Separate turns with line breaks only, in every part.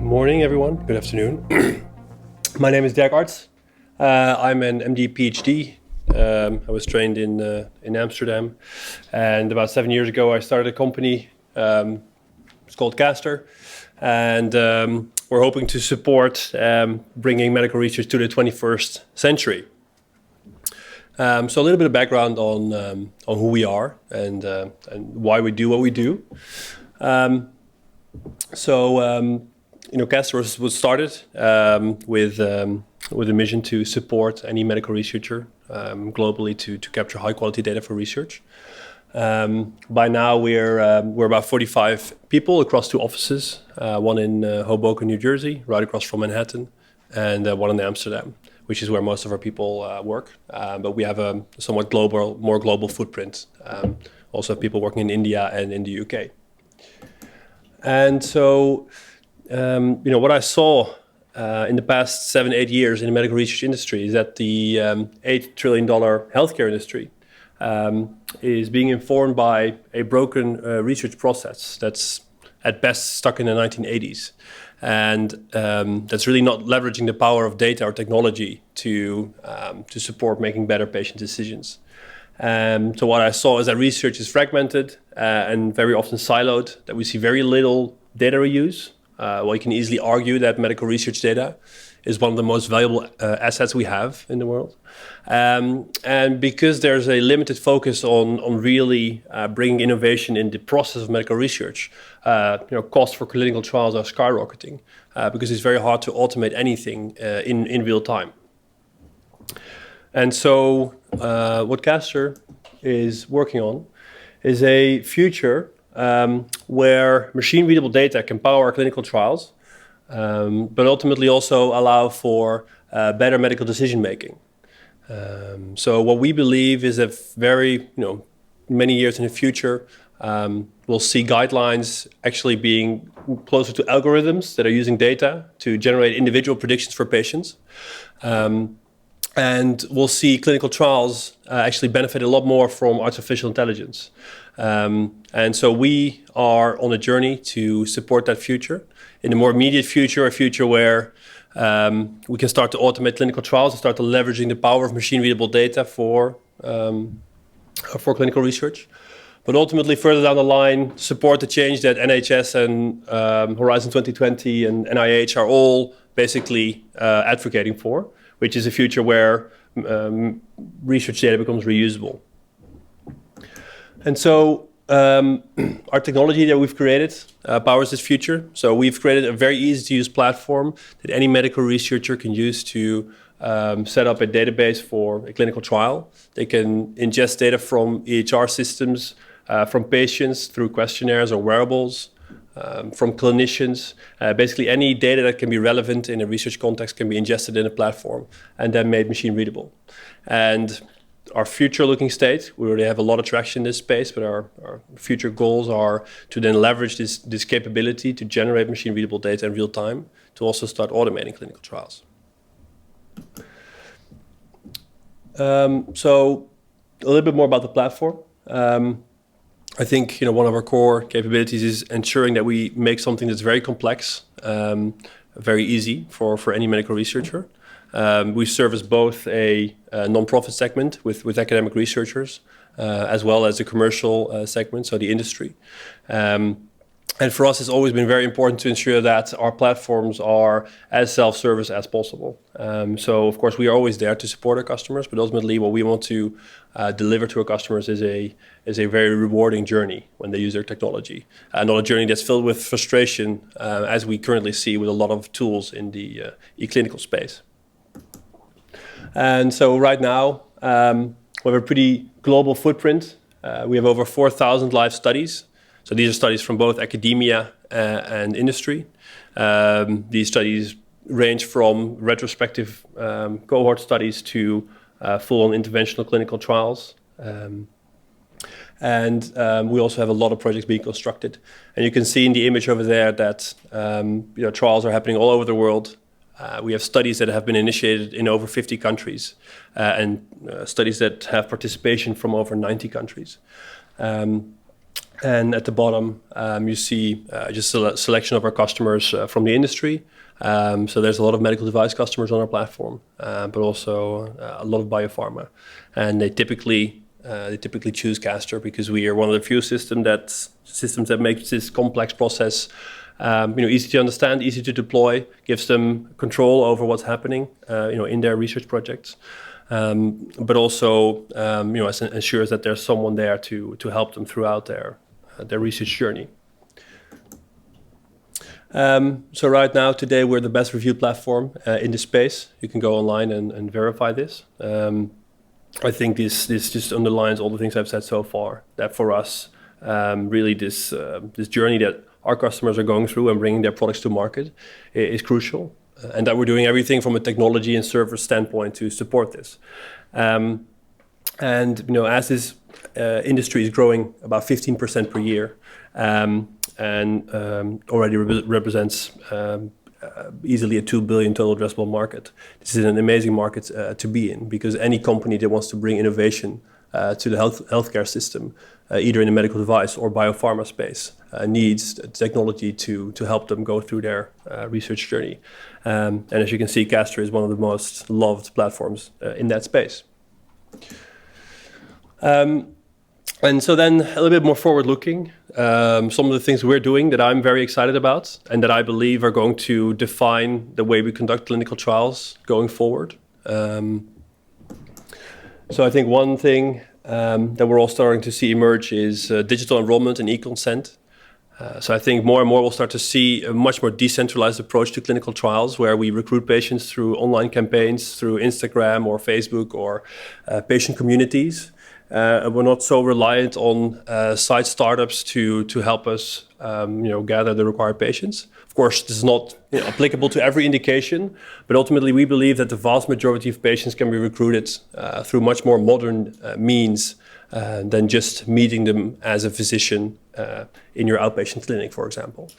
morning, everyone. Good afternoon. My name is Dirk Arts. I'm an MD PhD. I was trained in Amsterdam, and about 7 years ago, I started a company. It's called Castor, and we're hoping to support bringing medical research to the 21st century. So a little bit of background on who we are and why we do what we do. Castor was started with a mission to support any medical researcher globally to capture high quality data for research. By now we're about 45 people across 2 offices, one in Hoboken, New Jersey, right across from Manhattan, and one in Amsterdam, which is where most of our people work. But we have a somewhat more global footprint. Also have people working in India and in the UK. And so, what I saw in the past 7-8 years in the medical research industry is that the $8 trillion healthcare industry is being informed by a broken research process that's at best stuck in the 1980s. And that's really not leveraging the power of data or technology to support making better patient decisions. So what I saw is that research is fragmented and very often siloed, that we see very little data reuse. Well, you can easily argue that medical research data is one of the most valuable assets we have in the world. And because there's a limited focus on really bringing innovation in the process of medical research, costs for clinical trials are skyrocketing because it's very hard to automate anything in real time. And so what Castor is working on is a future where machine-readable data can power clinical trials, but ultimately also allow for better medical decision-making. So what we believe is that many years in the future, we'll see guidelines actually being closer to algorithms that are using data to generate individual predictions for patients. And we'll see clinical trials actually benefit a lot more from artificial intelligence. And so we are on a journey to support that future. In the more immediate future, a future where we can start to automate clinical trials and start to leveraging the power of machine-readable data for clinical research. But ultimately, further down the line, support the change that NHS and Horizon 2020 and NIH are all basically advocating for, which is a future where research data becomes reusable. And so our technology that we've created powers this future. So we've created a very easy-to-use platform that any medical researcher can use to set up a database for a clinical trial. They can ingest data from EHR systems, from patients through questionnaires or wearables, from clinicians. Basically any data that can be relevant in a research context can be ingested in a platform and then made machine readable. And our future looking state, we already have a lot of traction in this space, but our future goals are to then leverage this capability to generate machine readable data in real time to also start automating clinical trials. So a little bit more about the platform. I think one of our core capabilities is ensuring that we make something that's very complex, very easy for any medical researcher. We service both a non-profit segment with academic researchers, as well as the commercial segment, so the industry. And for us, it's always been very important to ensure that our platforms are as self-service as possible. So, of course, we are always there to support our customers, but ultimately what we want to deliver to our customers is a very rewarding journey when they use their technology. Not a journey that's filled with frustration, as we currently see with a lot of tools in the e-clinical space. And so right now, we have a pretty global footprint. We have over 4,000 live studies. So these are studies from both academia and industry. These studies range from retrospective cohort studies to full-on interventional clinical trials. And we also have a lot of projects being constructed. And you can see in the image over there that trials are happening all over the world. We have studies that have been initiated in over 50 countries and studies that have participation from over 90 countries. And at the bottom, you see just a selection of our customers from the industry. So there's a lot of medical device customers on our platform, but also a lot of biopharma. And they typically choose Castor because we are one of the few systems that makes this complex process easy to understand, easy to deploy, gives them control over what's happening in their research projects. But also ensures that there's someone there to help them throughout their research journey. So right now, today, we're the best reviewed platform in this space. You can go online and verify this. I think this just underlines all the things I've said so far, that for us, really this journey that our customers are going through and bringing their products to market is crucial, and that we're doing everything from a technology and service standpoint to support this. And as this industry is growing about 15% per year, and already represents easily a 2 billion total addressable market. This is an amazing market to be in, because any company that wants to bring innovation to the healthcare system, either in the medical device or biopharma space, needs technology to help them go through their research journey. And as you can see, Castor is one of the most loved platforms in that space. And so then a little bit more forward-looking, some of the things we're doing that I'm very excited about and that I believe are going to define the way we conduct clinical trials going forward. So I think one thing that we're all starting to see emerge is digital enrollment and e-consent. So I think more and more we'll start to see a much more decentralized approach to clinical trials, where we recruit patients through online campaigns, through Instagram or Facebook or patient communities. And we're not so reliant on site startups to help us gather the required patients. Of course, this is not applicable to every indication, but ultimately we believe that the vast majority of patients can be recruited through much more modern means than just meeting them as a physician in your outpatient clinic, for example.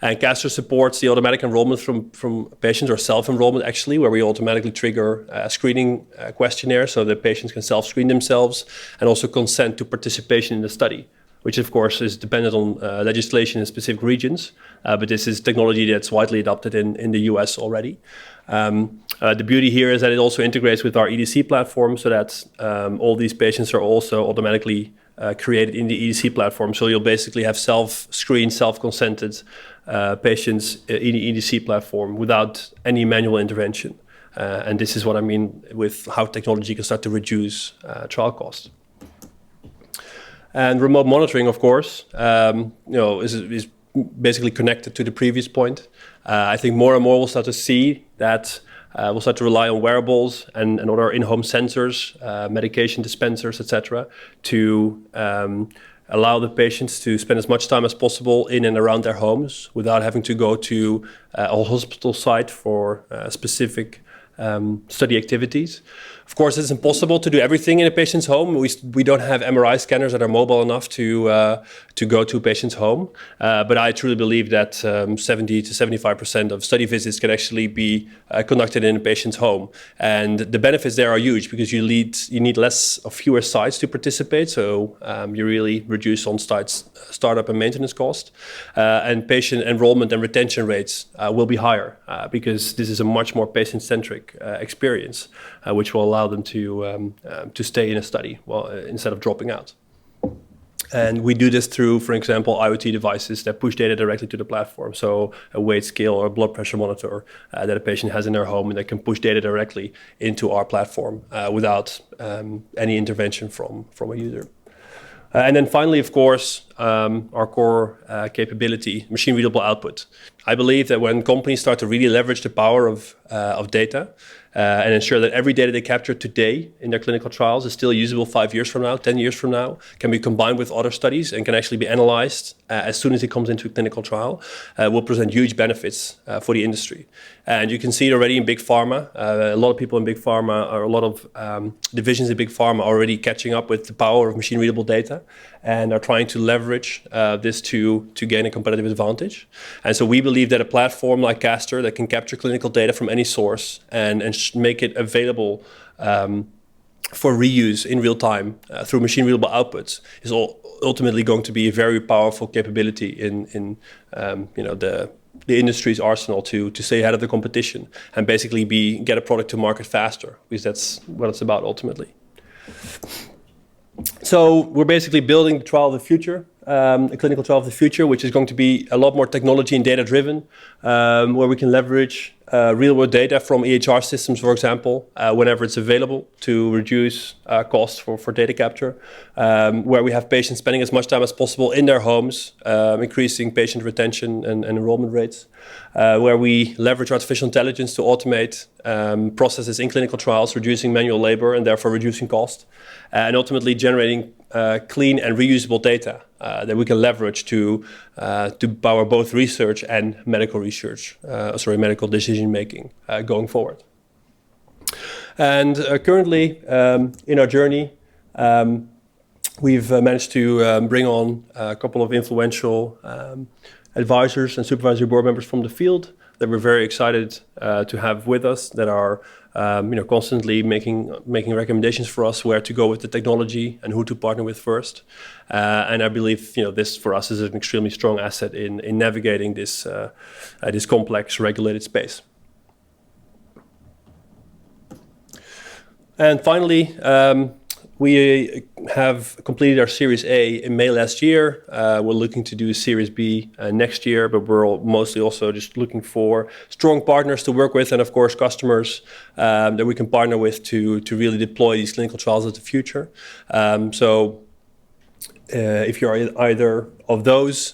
And Castor supports the automatic enrollment from patients, or self-enrollment actually, where we automatically trigger a screening questionnaire so that patients can self-screen themselves and also consent to participation in the study, which of course is dependent on legislation in specific regions, but this is technology that's widely adopted in the US already. The beauty here is that it also integrates with our EDC platform, so that all these patients are also automatically created in the EDC platform. So you'll basically have self-screened, self-consented patients in the EDC platform without any manual intervention. And this is what I mean with how technology can start to reduce trial costs. And remote monitoring, of course, is basically connected to the previous point. I think more and more we'll start to see that we'll start to rely on wearables and other in-home sensors, medication dispensers, etc., to allow the patients to spend as much time as possible in and around their homes without having to go to a hospital site for specific study activities. Of course, it's impossible to do everything in a patient's home. We don't have MRI scanners that are mobile enough to go to a patient's home. But I truly believe that 70 to 75% of study visits can actually be conducted in a patient's home. And the benefits there are huge, because you need fewer sites to participate. So you really reduce on-site startup and maintenance cost. And patient enrollment and retention rates will be higher because this is a much more patient-centric experience, which will allow them to stay in a study instead of dropping out. And we do this through, for example, IoT devices that push data directly to the platform. So a weight scale or a blood pressure monitor that a patient has in their home, and they can push data directly into our platform without any intervention from a user. And then finally, of course, our core capability, machine readable output. I believe that when companies start to really leverage the power of data and ensure that every data they capture today in their clinical trials is still usable 5 years from now, 10 years from now, can be combined with other studies and can actually be analyzed as soon as it comes into a clinical trial, will present huge benefits for the industry. And you can see it already in big pharma. A lot of people in big pharma, or a lot of divisions in big pharma, are already catching up with the power of machine readable data and are trying to leverage this to gain a competitive advantage. And so we believe that a platform like Castor that can capture clinical data from any source and make it available for reuse in real time through machine readable outputs is ultimately going to be a very powerful capability in the industry's arsenal to stay ahead of the competition and basically get a product to market faster, because that's what it's about ultimately. So we're basically building the trial of the future, a clinical trial of the future, which is going to be a lot more technology and data driven, where we can leverage real world data from EHR systems, for example, whenever it's available to reduce costs for data capture, where we have patients spending as much time as possible in their homes, increasing patient retention and enrollment rates, where we leverage artificial intelligence to automate processes in clinical trials, reducing manual labor and therefore reducing cost, and ultimately generating clean and reusable data that we can leverage to power both research and medical research, medical decision making going forward. And currently in our journey, we've managed to bring on a couple of influential advisors and supervisory board members from the field that we're very excited to have with us, that are constantly making recommendations for us where to go with the technology and who to partner with first. And I believe this for us is an extremely strong asset in navigating this complex regulated space. And finally, we have completed our Series A in May last year. We're looking to do Series B next year, but we're mostly also just looking for strong partners to work with, and of course customers that we can partner with to really deploy these clinical trials of the future. If you're either of those,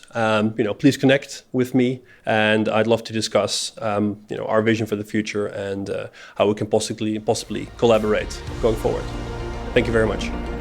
please connect with me, and I'd love to discuss our vision for the future and how we can possibly collaborate going forward. Thank you very much.